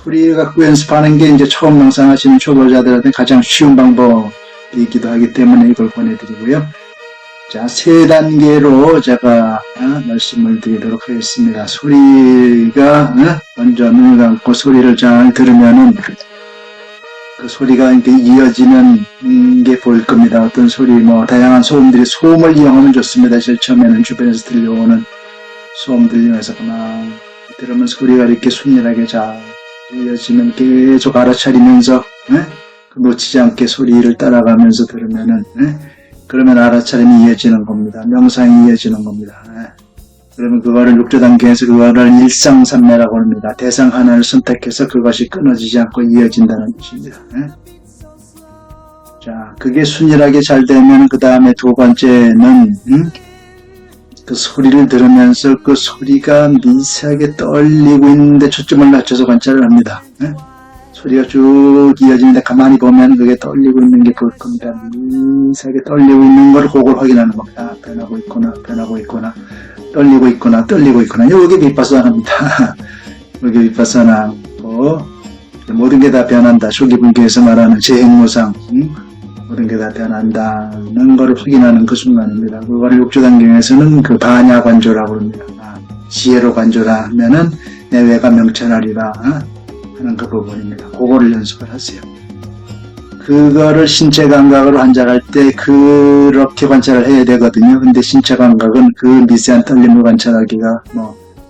소리 갖고 연습하는 게 이제 처음 명상하시는 초보자들한테 가장 쉬운 방법이기도 하기 때문에 이걸 권해드리고요. 자, 세 단계로 제가 말씀을 드리도록 하겠습니다. 소리가 먼저 눈을 감고 소리를 잘 들으면은 그 소리가 이렇게 이어지는 게 보일 겁니다. 어떤 소리, 다양한 소음들이 소음을 이용하면 좋습니다. 제일 처음에는 주변에서 들려오는 소음들 이용해서 그만 들으면 소리가 이렇게 순연하게 잘 이어지면 계속 알아차리면서 놓치지 않게 소리를 따라가면서 들으면은 그러면 알아차림이 이어지는 겁니다. 명상이 이어지는 겁니다. 그러면 그거를 6조 단계에서 그거를 일상산매라고 합니다. 대상 하나를 선택해서 그것이 끊어지지 않고 이어진다는 뜻입니다. 자, 그게 순일하게 잘 되면 그 다음에 두 번째는 그 소리를 들으면서 그 소리가 미세하게 떨리고 있는데 초점을 맞춰서 관찰을 합니다. 소리가 쭉 이어지는데 가만히 보면 그게 떨리고 있는 게 보일 겁니다. 미세하게 떨리고 있는 걸 그걸 확인하는 겁니다. 변하고 있구나, 변하고 있구나, 떨리고 있구나, 떨리고 있구나. 이게 비파사나입니다. 이게 비파사나고 모든 게 다 변한다. 초기분교에서 말하는 재행무상, 모든 게 다 변한다는 걸 확인하는 그 순간입니다. 그거를 6조 단계에서는 그 반야관조라고 합니다. 지혜로 관조라 하면은 내외가 명천하리라 하는 그 부분입니다. 그거를 연습을 하세요. 그거를 신체 감각으로 관찰할 때 그렇게 관찰을 해야 되거든요. 근데 신체 감각은 그 미세한 떨림을 관찰하기가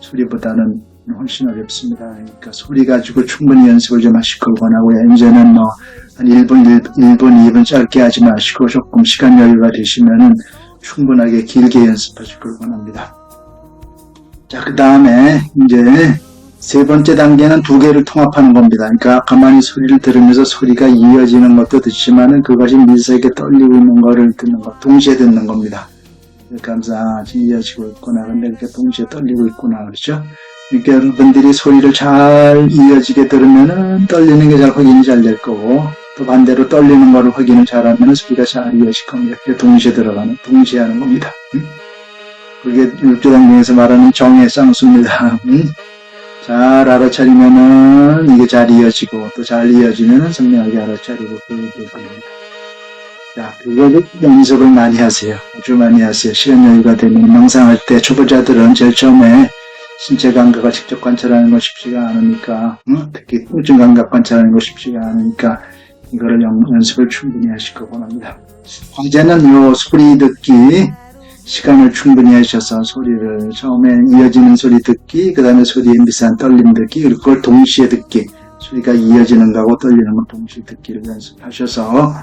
소리보다는 훨씬 어렵습니다. 그러니까 소리 가지고 충분히 연습을 좀 하실 걸 권하고요. 이제는 한 1분, 2분 짧게 하지 마시고 조금 시간 여유가 되시면은 충분하게 길게 연습하실 걸 권합니다. 자, 그 다음에 이제 세 번째 단계는 두 개를 통합하는 겁니다. 그러니까 가만히 소리를 들으면서 소리가 이어지는 것도 듣지만은 그것이 미세하게 떨리고 있는 거를 듣는 것, 동시에 듣는 겁니다. 감사, 이어지고 있구나. 근데 이렇게 동시에 떨리고 있구나. 그렇죠? 그러니까 여러분들이 소리를 잘 이어지게 들으면은 떨리는 게 잘 확인이 잘 될 거고, 또 반대로 떨리는 거를 확인을 잘하면은 소리가 잘 이어질 겁니다. 그게 동시에 들어가는, 동시에 하는 겁니다. 그게 6조 단계에서 말하는 정의 쌍수입니다. 잘 알아차리면은 이게 잘 이어지고 또 잘 이어지면은 선명하게 알아차리고 그렇게 됩니다. 자, 그거를 연습을 많이 하세요. 아주 많이 하세요. 시간 여유가 되면 명상할 때 초보자들은 제일 처음에 신체 감각을 직접 관찰하는 거 쉽지가 않으니까 특히 통증 감각 관찰하는 거 쉽지가 않으니까 이거를 연습을 충분히 하실 거고 합니다. 과제는 요 소리 듣기 시간을 충분히 하셔서 소리를 처음에 이어지는 소리 듣기, 그 다음에 소리의 미세한 떨림 듣기, 그리고 그걸 동시에 듣기, 소리가 이어지는 거하고 떨리는 걸 동시에 듣기를 연습하셔서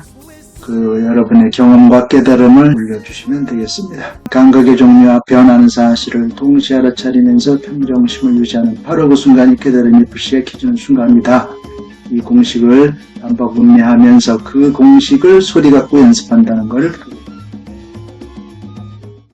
그 여러분의 경험과 깨달음을 올려주시면 되겠습니다. 감각의 종류와 변하는 사실을 동시에 알아차리면서 평정심을 유지하는 바로 그 순간이 깨달음이 불씨가 켜지는 순간입니다. 이 공식을 반복 음미하면서 그 공식을 소리 갖고 연습한다는 것을